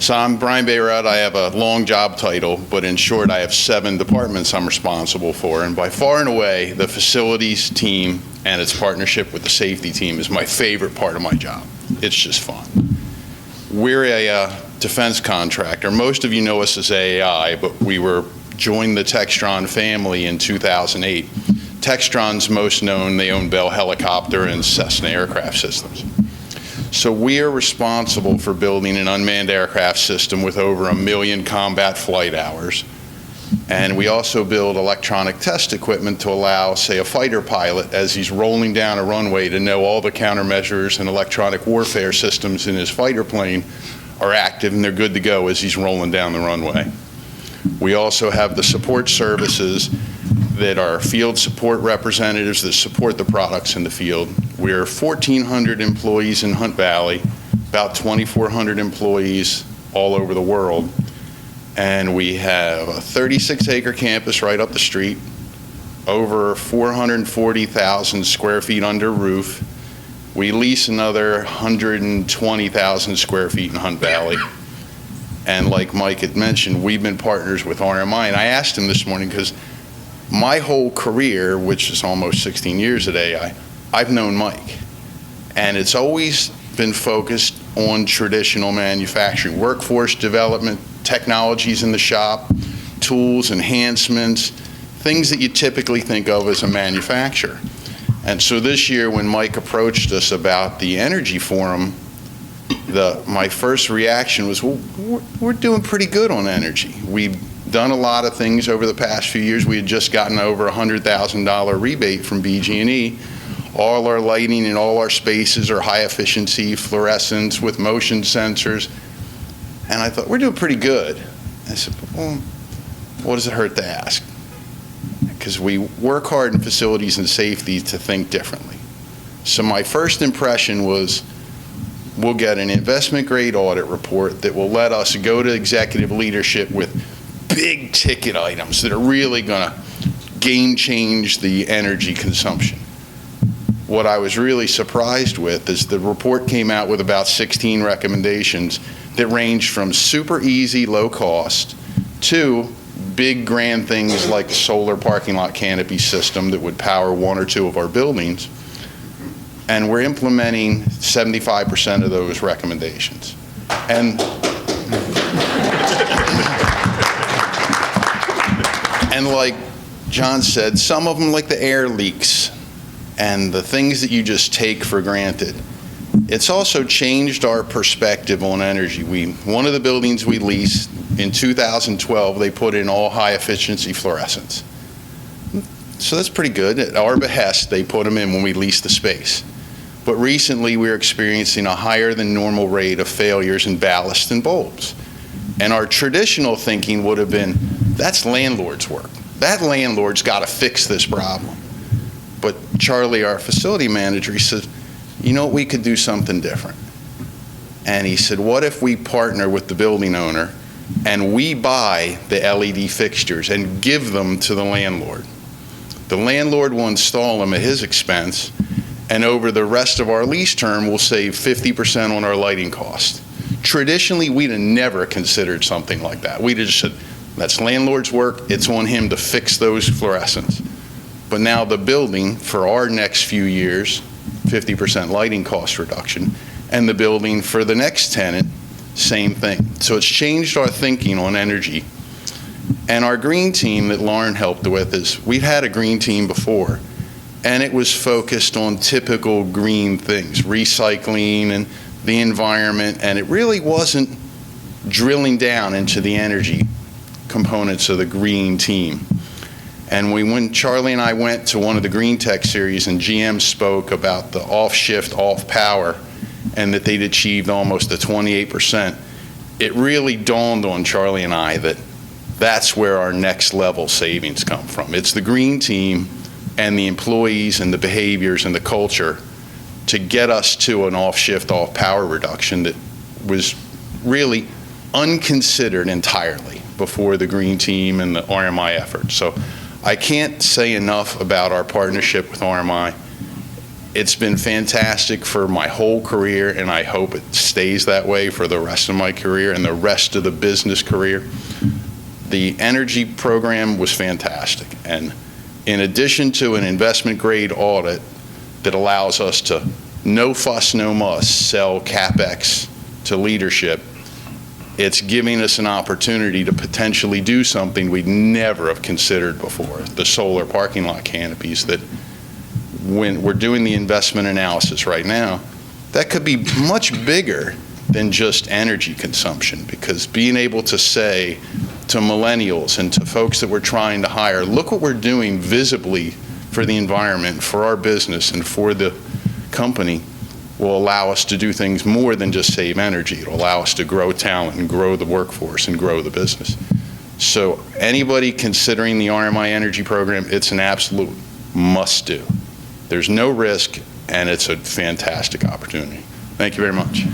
So I'm Bryan Beyrodt. I have a long job title, but in short, I have 7 departments I'm responsible for. And by far and away, the facilities team and its partnership with the safety team is my favorite part of my job. It's just fun. We're a defense contractor. Most of you know us as AAI, but we joined the Textron family in 2008. Textron's most known, they own Bell Helicopter and Cessna Aircraft Systems. So we are responsible for building an unmanned aircraft system with over 1 million combat flight hours. And we also build electronic test equipment to allow, say, a fighter pilot, as he's rolling down a runway, to know all the countermeasures and electronic warfare systems in his fighter plane are active and they're good to go as he's rolling down the runway. We also have the support services that are field support representatives that support the products in the field. We're 1,400 employees in Hunt Valley, about 2,400 employees all over the world. And we have a 36-acre campus right up the street, over 440,000 square feet under roof. We lease another 120,000 square feet in Hunt Valley. And like Mike had mentioned, we've been partners with RMI. And I asked him this morning, because my whole career, which is almost 16 years at AI, I've known Mike. And it's always been focused on traditional manufacturing, workforce development, technologies in the shop, tools, enhancements, things that you typically think of as a manufacturer. And so this year when Mike approached us about the Energy Forum, my first reaction was, well, we're doing pretty good on energy. We've done a lot of things over the past few years. We had just gotten over a $100,000 rebate from BG&E. All our lighting in all our spaces are high efficiency fluorescents with motion sensors. And I thought, we're doing pretty good. I said, well, what does it hurt to ask? Because we work hard in facilities and safety to think differently. So my first impression was, we'll get an investment grade audit report that will let us go to executive leadership with big ticket items that are really going to game change the energy consumption. What I was really surprised with is the report came out with about 16 recommendations that ranged from super easy, low cost, to big grand things like the solar parking lot canopy system that would power 1 or 2 of our buildings. And we're implementing 75% of those recommendations. And like John said, some of them, like the air leaks and the things that you just take for granted, it's also changed our perspective on energy. One of the buildings we leased in 2012, they put in all high efficiency fluorescents. So that's pretty good. At our behest, they put them in when we leased the space. But recently we're experiencing a higher than normal rate of failures in ballast and bulbs. And our traditional thinking would have been, that's landlord's work. That landlord's got to fix this problem. But Charlie, our facility manager, he said, you know, we could do something different. And he said, what if we partner with the building owner and we buy the LED fixtures and give them to the landlord? The landlord will install them at his expense, and over the rest of our lease term, we'll save 50% on our lighting cost. Traditionally, we'd have never considered something like that. We'd have just said, that's landlord's work, it's on him to fix those fluorescents. But now the building, for our next few years, 50% lighting cost reduction, and the building for the next tenant, same thing. So it's changed our thinking on energy. And our green team that Lauren helped with is, we've had a green team before, and it was focused on typical green things, recycling and the environment, and it really wasn't drilling down into the energy components of the green team. And when Charlie and I went to one of the Green Tech series and GM spoke about the off-shift, off-power, and that they'd achieved almost a 28%, it really dawned on Charlie and I that that's where our next level savings come from. It's the green team and the employees and the behaviors and the culture to get us to an off-shift, off-power reduction that was really unconsidered entirely before the green team and the RMI effort. So I can't say enough about our partnership with RMI. It's been fantastic for my whole career, and I hope it stays that way for the rest of my career and the rest of the business career. The energy program was fantastic, and in addition to an investment grade audit that allows us to no fuss, no muss sell CapEx to leadership, it's giving us an opportunity to potentially do something we'd never have considered before, the solar parking lot canopies, that when we're doing the investment analysis right now, that could be much bigger than just energy consumption, because being able to say to millennials and to folks that we're trying to hire, look what we're doing visibly for the environment, for our business, and for the company, will allow us to do things more than just save energy. It'll allow us to grow talent and grow the workforce and grow the business. So anybody considering the RMI energy program, it's an absolute must do. There's no risk, and it's a fantastic opportunity. Thank you very much.